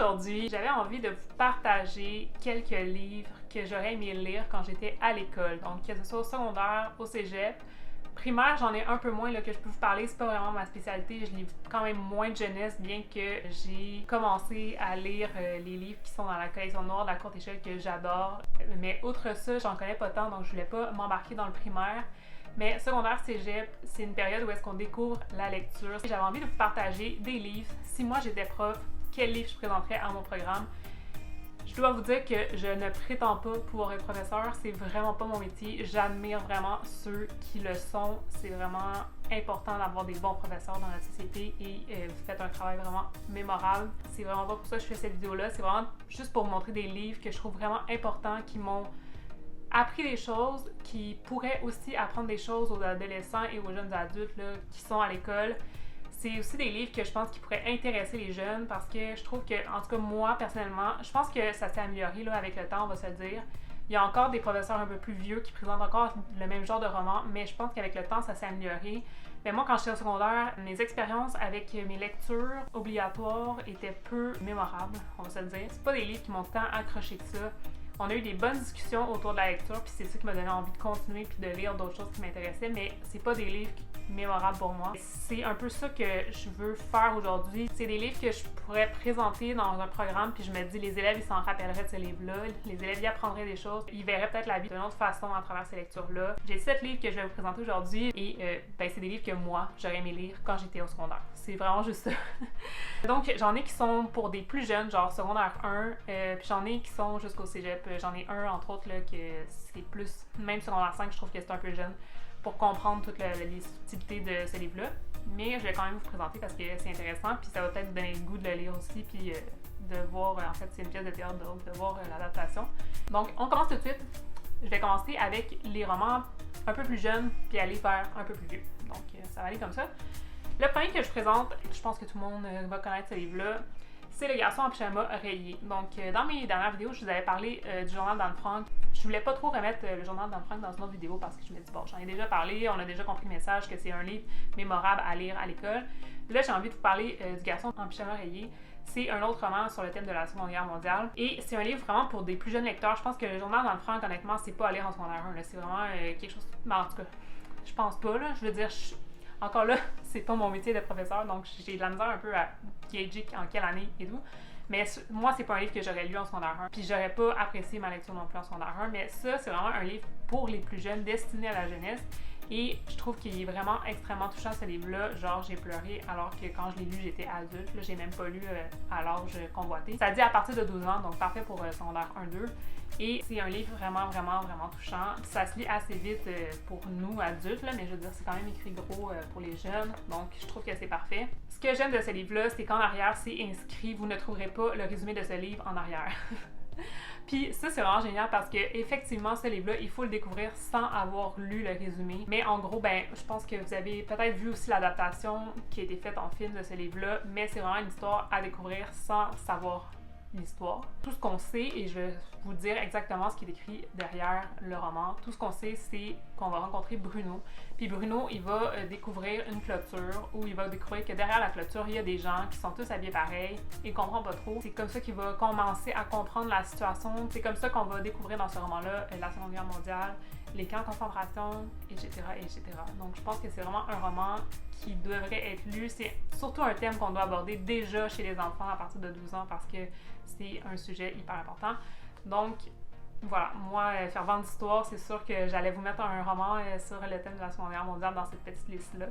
Aujourd'hui, j'avais envie de vous partager quelques livres que j'aurais aimé lire quand j'étais à l'école. Donc, que ce soit au secondaire, au cégep. Primaire, j'en ai un peu moins là, que je peux vous parler, c'est pas vraiment ma spécialité. Je lis quand même moins de jeunesse, bien que j'ai commencé à lire les livres qui sont dans la collection noire de la courte échelle que j'adore. Mais outre ça, j'en connais pas tant, donc je voulais pas m'embarquer dans le primaire. Mais secondaire, cégep, c'est une période où est-ce qu'on découvre la lecture. J'avais envie de vous partager des livres. Si moi j'étais prof, quel livre je présenterais à mon programme? Je dois vous dire que je ne prétends pas pouvoir être professeur, c'est vraiment pas mon métier. J'admire vraiment ceux qui le sont. C'est vraiment important d'avoir des bons professeurs dans notre société et vous faites un travail vraiment mémorable. C'est vraiment pas pour ça que je fais cette vidéo-là. C'est vraiment juste pour vous montrer des livres que je trouve vraiment importants, qui m'ont appris des choses, qui pourraient aussi apprendre des choses aux adolescents et aux jeunes adultes là, qui sont à l'école. C'est aussi des livres que je pense qui pourraient intéresser les jeunes parce que je trouve que, en tout cas moi personnellement, je pense que ça s'est amélioré là, avec le temps, on va se le dire. Il y a encore des professeurs un peu plus vieux qui présentent encore le même genre de roman, mais je pense qu'avec le temps, ça s'est amélioré. Mais moi, quand j'étais au secondaire, mes expériences avec mes lectures obligatoires étaient peu mémorables, on va se le dire. C'est pas des livres qui m'ont tant accroché que ça. On a eu des bonnes discussions autour de la lecture, puis c'est ça qui m'a donné envie de continuer puis de lire d'autres choses qui m'intéressaient, mais c'est pas des livres mémorables pour moi. C'est un peu ça que je veux faire aujourd'hui. C'est des livres que je pourrais présenter dans un programme, puis je me dis, les élèves, ils s'en rappelleraient de ce livre-là, les élèves y apprendraient des choses, ils verraient peut-être la vie d'une autre façon à travers ces lectures-là. J'ai 7 livres que je vais vous présenter aujourd'hui, et c'est des livres que moi, j'aurais aimé lire quand j'étais au secondaire. C'est vraiment juste ça. Donc, j'en ai qui sont pour des plus jeunes, genre secondaire 1, puis j'en ai qui sont jusqu'au cégep. J'en ai un, entre autres, là, que c'est plus, même secondaire 5, je trouve que c'est un peu jeune, pour comprendre toutes les subtilités de ce livre-là. Mais je vais quand même vous présenter parce que c'est intéressant, puis ça va peut-être vous donner le goût de le lire aussi, puis de voir, en fait, c'est une pièce de théâtre, donc de voir l'adaptation. Donc, on commence tout de suite. Je vais commencer avec les romans un peu plus jeunes, puis aller vers un peu plus vieux. Donc, ça va aller comme ça. Le premier que je présente, je pense que tout le monde va connaître ce livre-là, c'est Le garçon en pyjama rayé. Donc, dans mes dernières vidéos, je vous avais parlé du journal d'Anne Frank. Je voulais pas trop remettre le journal d'Anne Frank dans une autre vidéo parce que je me dis, bon, j'en ai déjà parlé, on a déjà compris le message que c'est un livre mémorable à lire à l'école. Là, j'ai envie de vous parler du garçon en pyjama rayé. C'est un autre roman sur le thème de la Seconde Guerre mondiale. Et c'est un livre vraiment pour des plus jeunes lecteurs. Je pense que le journal d'Anne Frank, honnêtement, c'est pas à lire en secondaire 1. C'est vraiment quelque chose... Ben, en tout cas, je pense pas, là. Je veux dire, encore là, c'est pas mon métier de professeur, donc j'ai de la misère un peu à gager en quelle année et tout. Mais moi, c'est pas un livre que j'aurais lu en secondaire 1, puis j'aurais pas apprécié ma lecture non plus en secondaire 1, mais ça, c'est vraiment un livre pour les plus jeunes, destiné à la jeunesse. Et je trouve qu'il est vraiment extrêmement touchant, ce livre-là. Genre, j'ai pleuré alors que quand je l'ai lu, j'étais adulte. Là, j'ai même pas lu à l'âge convoité. Ça dit à partir de 12 ans, donc parfait pour secondaire 1-2. Et c'est un livre vraiment, vraiment, vraiment touchant. Ça se lit assez vite pour nous, adultes, là, mais je veux dire, c'est quand même écrit gros pour les jeunes. Donc, je trouve que c'est parfait. Ce que j'aime de ce livre-là, c'est qu'en arrière, c'est inscrit. Vous ne trouverez pas le résumé de ce livre en arrière. Puis ça, c'est vraiment génial parce que effectivement, ce livre-là, il faut le découvrir sans avoir lu le résumé. Mais en gros, ben, je pense que vous avez peut-être vu aussi l'adaptation qui a été faite en film de ce livre-là, mais c'est vraiment une histoire à découvrir sans savoir l'histoire. Tout ce qu'on sait, et je vais vous dire exactement ce qui est écrit derrière le roman, tout ce qu'on sait, c'est qu'on va rencontrer Bruno. Puis Bruno, il va découvrir une clôture où il va découvrir que derrière la clôture, il y a des gens qui sont tous habillés pareil. Il comprend pas trop. C'est comme ça qu'il va commencer à comprendre la situation. C'est comme ça qu'on va découvrir dans ce roman-là la Seconde Guerre mondiale, les camps de concentration, etc., etc. Donc, je pense que c'est vraiment un roman qui devrait être lu. C'est surtout un thème qu'on doit aborder déjà chez les enfants à partir de 12 ans parce que c'est un sujet hyper important. Donc, voilà, moi, fervente d'histoire, c'est sûr que j'allais vous mettre un roman sur le thème de la Seconde Guerre mondiale dans cette petite liste-là.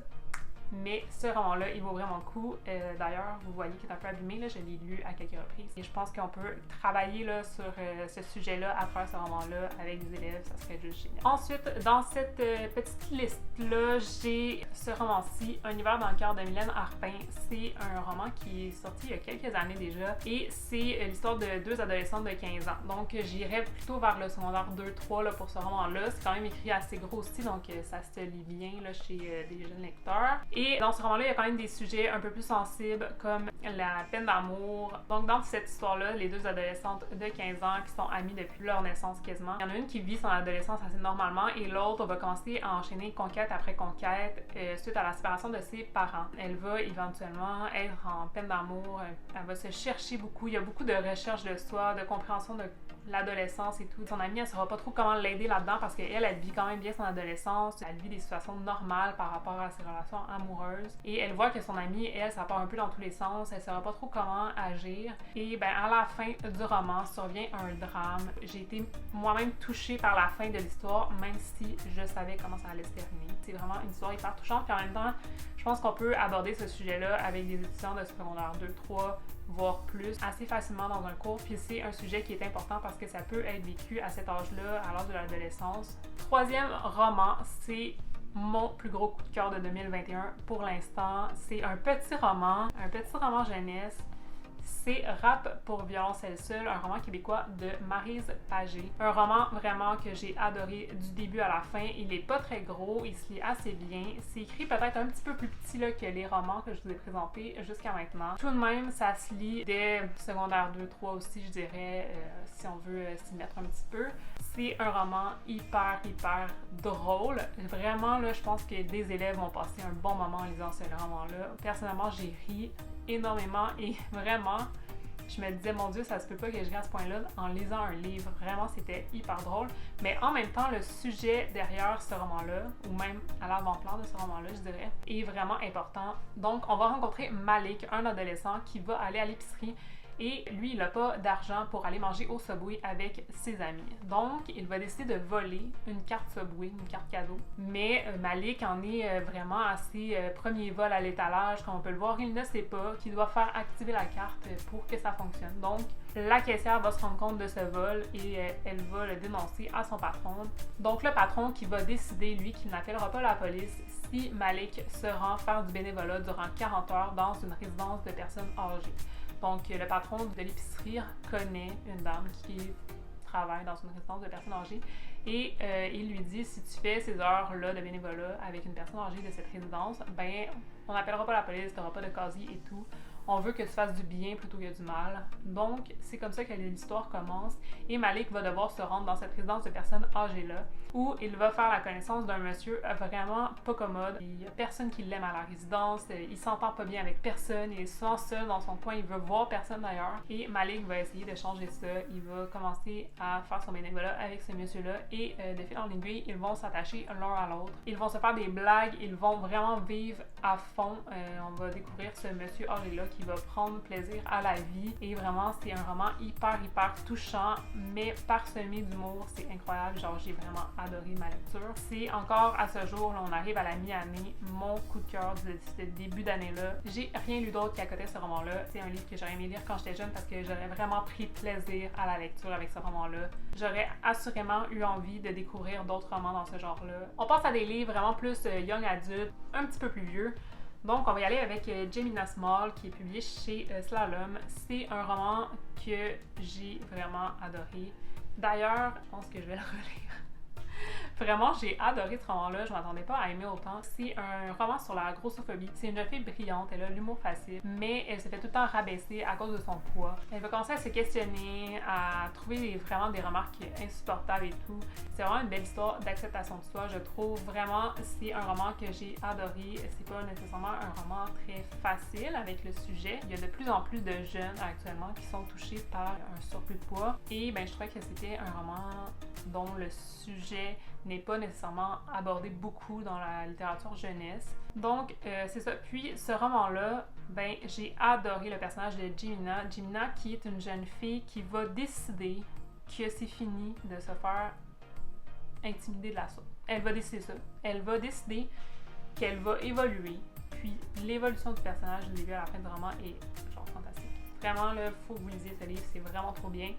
Mais ce roman-là, il vaut vraiment le coup. D'ailleurs, vous voyez qu'il est un peu abîmé, là, je l'ai lu à quelques reprises. Et je pense qu'on peut travailler là, sur ce sujet-là à travers ce roman-là avec des élèves, ça serait juste génial. Ensuite, dans cette petite liste-là, j'ai ce roman-ci, Un hiver dans le cœur de Mylène Arpin. C'est un roman qui est sorti il y a quelques années déjà et c'est l'histoire de deux adolescentes de 15 ans. Donc, j'irais plutôt vers le secondaire 2-3 là, pour ce roman-là. C'est quand même écrit assez gros aussi, donc ça se lit bien là, chez des jeunes lecteurs. Et dans ce roman-là, il y a quand même des sujets un peu plus sensibles comme la peine d'amour. Donc dans cette histoire-là, les deux adolescentes de 15 ans qui sont amies depuis leur naissance quasiment, il y en a une qui vit son adolescence assez normalement et l'autre va commencer à enchaîner conquête après conquête suite à la séparation de ses parents. Elle va éventuellement être en peine d'amour, elle va se chercher beaucoup, il y a beaucoup de recherche de soi, de compréhension de l'adolescence et tout. Son amie, elle saura pas trop comment l'aider là-dedans parce qu'elle, elle vit quand même bien son adolescence, elle vit des situations normales par rapport à ses relations amoureuses et elle voit que son amie, elle, ça part un peu dans tous les sens, elle saura pas trop comment agir et ben à la fin du roman survient un drame. J'ai été moi-même touchée par la fin de l'histoire même si je savais comment ça allait se terminer. C'est vraiment une histoire hyper touchante puis en même temps, je pense qu'on peut aborder ce sujet-là avec des étudiants de secondaire 2, 3, voire plus, assez facilement dans un cours. Puis c'est un sujet qui est important parce que ça peut être vécu à cet âge-là, à l'âge de l'adolescence. Troisième roman, c'est mon plus gros coup de cœur de 2021 pour l'instant. C'est un petit roman jeunesse. C'est Rap pour violoncelle seule, un roman québécois de Maryse Pagé. Un roman vraiment que j'ai adoré du début à la fin. Il est pas très gros, il se lit assez bien. C'est écrit peut-être un petit peu plus petit là, que les romans que je vous ai présentés jusqu'à maintenant. Tout de même, ça se lit dès secondaire 2-3 aussi, je dirais, si on veut s'y mettre un petit peu. C'est un roman hyper drôle. Vraiment, là, je pense que des élèves vont passer un bon moment en lisant ce roman-là. Personnellement, j'ai ri énormément et vraiment, je me disais, mon Dieu, ça se peut pas que je rie à ce point-là en lisant un livre. Vraiment, c'était hyper drôle. Mais en même temps, le sujet derrière ce roman-là, ou même à l'avant-plan de ce roman-là, je dirais, est vraiment important. Donc, on va rencontrer Malik, un adolescent qui va aller à l'épicerie et lui, il n'a pas d'argent pour aller manger au Subway avec ses amis. Donc, il va décider de voler une carte Subway, une carte cadeau. Mais Malik en est vraiment à ses premiers vols à l'étalage. Comme on peut le voir, il ne sait pas qu'il doit faire activer la carte pour que ça fonctionne. Donc, la caissière va se rendre compte de ce vol et elle va le dénoncer à son patron. Donc, le patron qui va décider, lui, qu'il n'appellera pas la police si Malik se rend faire du bénévolat durant 40 heures dans une résidence de personnes âgées. Donc, le patron de l'épicerie connaît une dame qui travaille dans une résidence de personnes âgées et il lui dit, si tu fais ces heures-là de bénévolat avec une personne âgée de cette résidence, ben, on n'appellera pas la police, tu n'auras pas de casier et tout. On veut que tu fasses du bien plutôt que du mal. Donc, c'est comme ça que l'histoire commence. Et Malik va devoir se rendre dans cette résidence de personnes âgées-là, où il va faire la connaissance d'un monsieur vraiment pas commode. Il n'y a personne qui l'aime à la résidence, il s'entend pas bien avec personne, il est souvent seul dans son coin, il veut voir personne d'ailleurs. Et Malik va essayer de changer ça. Il va commencer à faire son bénévolat avec ce monsieur-là et de fil en aiguille, ils vont s'attacher l'un à l'autre. Ils vont se faire des blagues, ils vont vraiment vivre à fond. On va découvrir ce monsieur âgé-là qui va prendre plaisir à la vie et vraiment c'est un roman hyper touchant mais parsemé d'humour, c'est incroyable, genre j'ai vraiment adoré ma lecture. C'est encore à ce jour, là, on arrive à la mi-année, mon coup de cœur de ce début d'année-là. J'ai rien lu d'autre qu'à côté de ce roman-là. C'est un livre que j'aurais aimé lire quand j'étais jeune parce que j'aurais vraiment pris plaisir à la lecture avec ce roman-là. J'aurais assurément eu envie de découvrir d'autres romans dans ce genre-là. On passe à des livres vraiment plus young adulte, un petit peu plus vieux. Donc, on va y aller avec Jemina Small, qui est publié chez Slalom. C'est un roman que j'ai vraiment adoré. D'ailleurs, je pense que je vais le relire. Vraiment, j'ai adoré ce roman-là, je m'attendais pas à aimer autant. C'est un roman sur la grossophobie. C'est une jeune fille brillante, elle a l'humour facile, mais elle se fait tout le temps rabaisser à cause de son poids. Elle va commencer à se questionner, à trouver vraiment des remarques insupportables et tout. C'est vraiment une belle histoire d'acceptation de soi, je trouve. Vraiment, c'est un roman que j'ai adoré. C'est pas nécessairement un roman très facile avec le sujet. Il y a de plus en plus de jeunes actuellement qui sont touchés par un surplus de poids. Et ben, je trouvais que c'était un roman dont le sujet n'est pas nécessairement abordé beaucoup dans la littérature jeunesse. Donc, c'est ça. Puis, ce roman-là, ben, j'ai adoré le personnage de Jemina. Jemina, qui est une jeune fille qui va décider que c'est fini de se faire intimider de la sorte. Elle va décider ça. Elle va décider qu'elle va évoluer. Puis, l'évolution du personnage du début à la fin du roman est genre fantastique. Vraiment, là, faut que vous lisiez ce livre, c'est vraiment trop bien.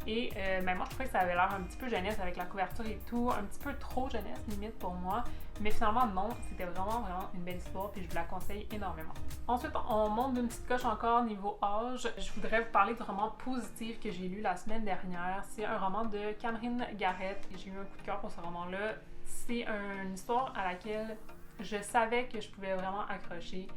Et ben moi, je trouvais que ça avait l'air un petit peu jeunesse avec la couverture et tout, un petit peu trop jeunesse limite pour moi. Mais finalement, non, c'était vraiment une belle histoire puis je vous la conseille énormément. Ensuite, on monte d'une petite coche encore niveau âge. Je voudrais vous parler du roman Positif que j'ai lu la semaine dernière. C'est un roman de Cameron Garrett et j'ai eu un coup de cœur pour ce roman-là. C'est une histoire à laquelle Je savais que je pouvais vraiment accrocher,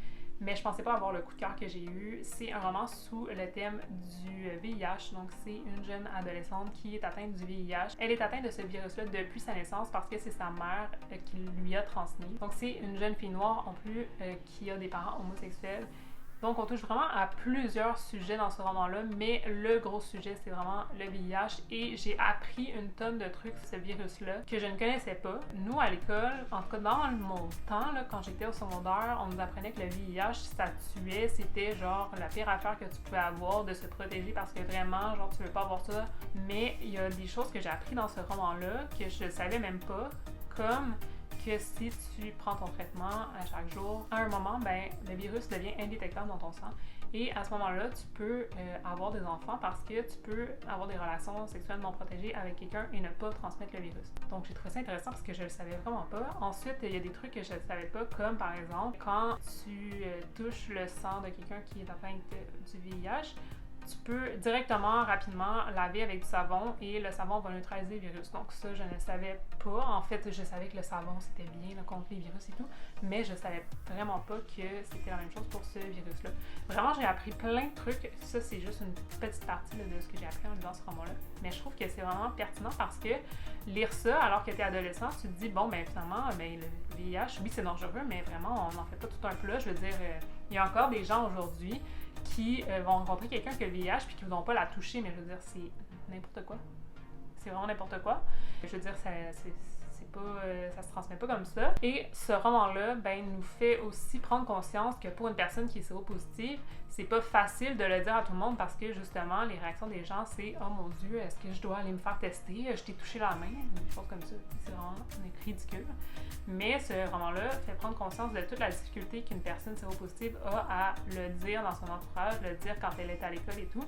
mais je pensais pas avoir le coup de cœur que j'ai eu. C'est un roman sous le thème du VIH. Donc, c'est une jeune adolescente qui est atteinte du VIH. Elle est atteinte de ce virus-là depuis sa naissance parce que c'est sa mère qui lui a transmis. Donc, c'est une jeune fille noire en plus qui a des parents homosexuels. Donc, on touche vraiment à plusieurs sujets dans ce roman-là, mais le gros sujet, c'est vraiment le VIH. Et j'ai appris une tonne de trucs sur ce virus-là que je ne connaissais pas. Nous, à l'école, en tout cas dans mon temps, là, quand j'étais au secondaire, on nous apprenait que le VIH, ça tuait. C'était genre la pire affaire que tu pouvais avoir de se protéger parce que vraiment, genre, tu veux pas avoir ça. Mais il y a des choses que j'ai appris dans ce roman-là que je savais même pas, comme que si tu prends ton traitement à chaque jour, à un moment, ben, le virus devient indétectable dans ton sang. Et à ce moment-là, tu peux avoir des enfants parce que tu peux avoir des relations sexuelles non protégées avec quelqu'un et ne pas transmettre le virus. Donc, j'ai trouvé ça intéressant parce que je le savais vraiment pas. Ensuite, il y a des trucs que je ne savais pas, comme par exemple, quand tu touches le sang de quelqu'un qui est atteint du VIH, tu peux directement, rapidement laver avec du savon et le savon va neutraliser le virus. Donc ça, je ne savais pas. En fait, je savais que le savon, c'était bien là, contre les virus et tout, mais je savais vraiment pas que c'était la même chose pour ce virus-là. Vraiment, j'ai appris plein de trucs. Ça, c'est juste une petite partie là, de ce que j'ai appris en lisant ce roman-là. Mais je trouve que c'est vraiment pertinent parce que lire ça alors que tu es adolescent, tu te dis, bon, ben finalement, ben, le VIH, oui, c'est dangereux, mais vraiment, on n'en fait pas tout un plat. Je veux dire, il y a encore des gens aujourd'hui qui vont rencontrer quelqu'un qui a le VIH puis qui ne vont pas la toucher, mais je veux dire, c'est n'importe quoi. C'est vraiment n'importe quoi. Je veux dire, c'est pas, ça se transmet pas comme ça. Et ce roman-là, ben, nous fait aussi prendre conscience que pour une personne qui est séropositive, c'est pas facile de le dire à tout le monde parce que justement, les réactions des gens, c'est « Oh mon Dieu, est-ce que je dois aller me faire tester? Je t'ai touché la main. » Des choses comme ça. C'est vraiment ridicule. Mais ce roman-là fait prendre conscience de toute la difficulté qu'une personne séropositive a à le dire dans son entourage, le dire quand elle est à l'école et tout.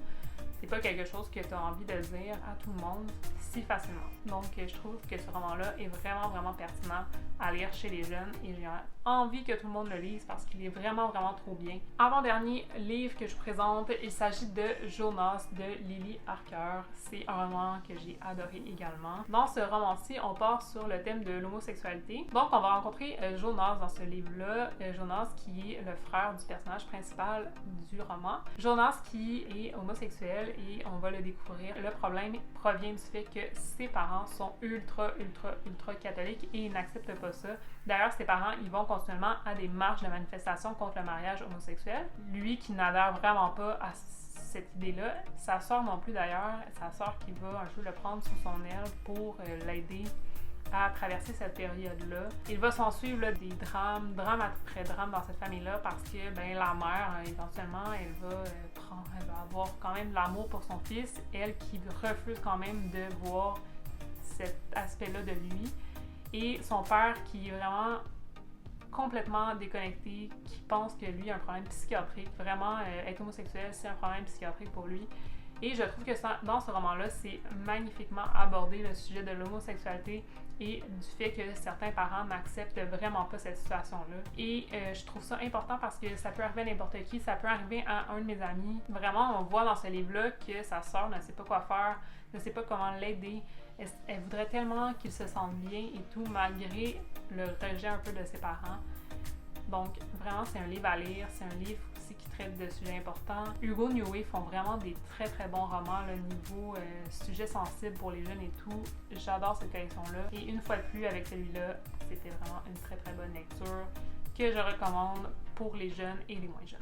C'est pas quelque chose que tu as envie de dire à tout le monde si facilement. Donc, je trouve que ce roman-là est vraiment, vraiment pertinent à lire chez les jeunes et j'ai envie que tout le monde le lise parce qu'il est vraiment, vraiment trop bien. Avant-dernier livre que je présente, il s'agit de Jonas de Lily Harker. C'est un roman que j'ai adoré également. Dans ce roman-ci, on part sur le thème de l'homosexualité. Donc, on va rencontrer Jonas dans ce livre-là. Jonas qui est le frère du personnage principal du roman. Jonas qui est homosexuel et on va le découvrir. Le problème provient du fait que ses parents sont ultra catholiques et ils n'acceptent pas ça. D'ailleurs, ses parents, ils vont continuellement à des marches de manifestation contre le mariage homosexuel. Lui qui n'adhère vraiment pas à cette idée-là. Sa sœur non plus d'ailleurs. Sa sœur qui va un peu le prendre sous son aile pour l'aider à traverser cette période-là. Il va s'en suivre là, des drame après drame dans cette famille-là parce que ben, la mère, éventuellement, elle va avoir quand même de l'amour pour son fils, elle qui refuse quand même de voir cet aspect-là de lui. Et son père qui est vraiment complètement déconnecté, qui pense que lui a un problème psychiatrique. Vraiment, être homosexuel, c'est un problème psychiatrique pour lui. Et je trouve que dans ce roman-là, c'est magnifiquement abordé le sujet de l'homosexualité et du fait que certains parents n'acceptent vraiment pas cette situation-là. Et je trouve ça important parce que ça peut arriver à n'importe qui, ça peut arriver à un de mes amis. Vraiment, on voit dans ce livre-là que sa sœur ne sait pas quoi faire, ne sait pas comment l'aider. Elle voudrait tellement qu'il se sente bien et tout, malgré le rejet un peu de ses parents. Donc, vraiment, c'est un livre à lire. C'est un livre aussi qui traite de sujets importants. Hugo New Wave font vraiment des très, très bons romans, le niveau sujet sensible pour les jeunes et tout. J'adore cette collection-là. Et une fois de plus, avec celui-là, c'était vraiment une très, très bonne lecture que je recommande pour les jeunes et les moins jeunes.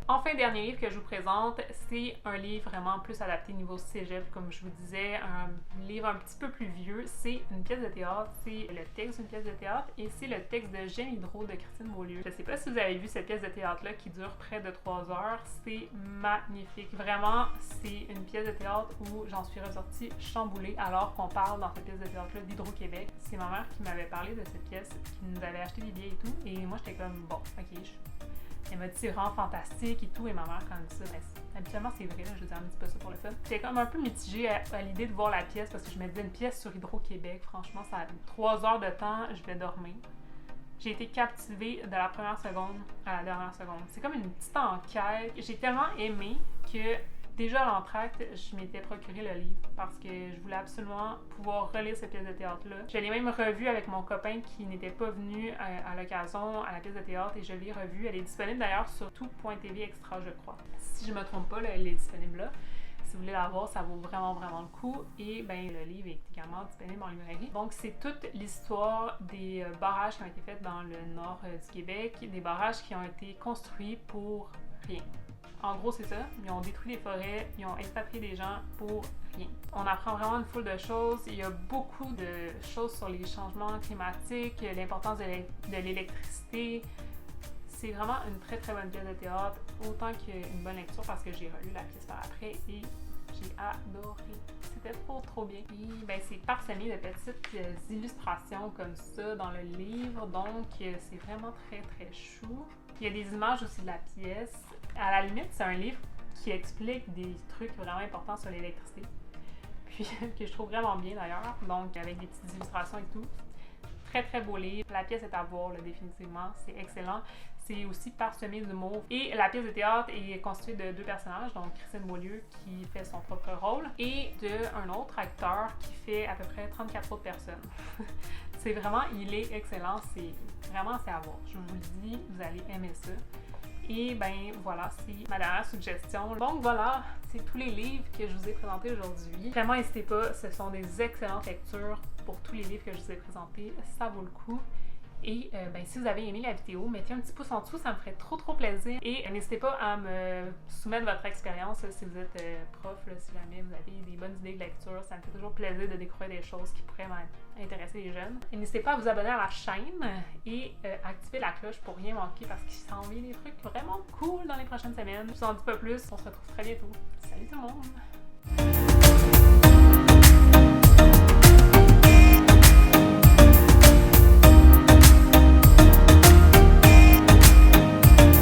Enfin, dernier livre que je vous présente, c'est un livre vraiment plus adapté niveau cégep, comme je vous disais, un livre un petit peu plus vieux. C'est une pièce de théâtre, c'est le texte d'une pièce de théâtre et c'est le texte de J'aime Hydro de Christine Beaulieu. Je sais pas si vous avez vu cette pièce de théâtre-là qui dure près de 3 heures, c'est magnifique. Vraiment, c'est une pièce de théâtre où j'en suis ressortie chamboulée alors qu'on parle dans cette pièce de théâtre-là d'Hydro-Québec. C'est ma mère qui m'avait parlé de cette pièce, qui nous avait acheté des billets et tout, et moi j'étais comme, bon, ok, elle m'a dit c'est vraiment fantastique et tout, et ma mère quand elle me dit ça, ben, habituellement c'est vrai, là, je veux dire, elle me dit pas ça pour le fun. J'étais comme un peu mitigée à l'idée de voir la pièce parce que je me disais une pièce sur Hydro-Québec, franchement, ça a 3 heures de temps, je vais dormir. J'ai été captivée de la première seconde à la dernière seconde. C'est comme une petite enquête. J'ai tellement aimé que déjà à l'entracte, je m'étais procuré le livre parce que je voulais absolument pouvoir relire cette pièce de théâtre-là. Je l'ai même revue avec mon copain qui n'était pas venu à l'occasion à la pièce de théâtre et je l'ai revue. Elle est disponible d'ailleurs sur tout.tv extra, je crois. Si je me trompe pas, là, elle est disponible là. Si vous voulez la voir, ça vaut vraiment le coup. Et ben le livre est également disponible en librairie. Donc c'est toute l'histoire des barrages qui ont été faits dans le nord du Québec, des barrages qui ont été construits pour rien. En gros, c'est ça. Ils ont détruit les forêts, ils ont expatrié des gens pour rien. On apprend vraiment une foule de choses. Il y a beaucoup de choses sur les changements climatiques, l'importance de l'électricité. C'est vraiment une très bonne pièce de théâtre, autant qu'une bonne lecture parce que j'ai relu la pièce par après et j'ai adoré. C'était trop bien. Et ben, c'est parsemé de petites illustrations comme ça dans le livre, donc c'est vraiment très chou. Il y a des images aussi de la pièce. À la limite, c'est un livre qui explique des trucs vraiment importants sur l'électricité, puis que je trouve vraiment bien d'ailleurs, donc avec des petites illustrations et tout. Très beau livre. La pièce est à voir, là, définitivement. C'est excellent. C'est aussi parsemé d'humour. Et la pièce de théâtre est constituée de 2 personnages, donc Christine Beaulieu qui fait son propre rôle et d'un autre acteur qui fait à peu près 34 autres personnes. C'est vraiment, il est excellent. C'est à voir. Je vous le dis, vous allez aimer ça. Et ben voilà, c'est ma dernière suggestion. Donc voilà, c'est tous les livres que je vous ai présentés aujourd'hui. Vraiment, n'hésitez pas, ce sont des excellentes lectures pour tous les livres que je vous ai présentés. Ça vaut le coup. Et ben, si vous avez aimé la vidéo, mettez un petit pouce en dessous, ça me ferait trop plaisir. Et n'hésitez pas à me soumettre votre expérience si vous êtes prof, là, si jamais vous avez des bonnes idées de lecture. Ça me fait toujours plaisir de découvrir des choses qui pourraient intéresser les jeunes. Et n'hésitez pas à vous abonner à la chaîne et activer la cloche pour rien manquer parce qu'il s'en vient des trucs vraiment cool dans les prochaines semaines. Je vous en dis pas plus, on se retrouve très bientôt. Salut tout le monde!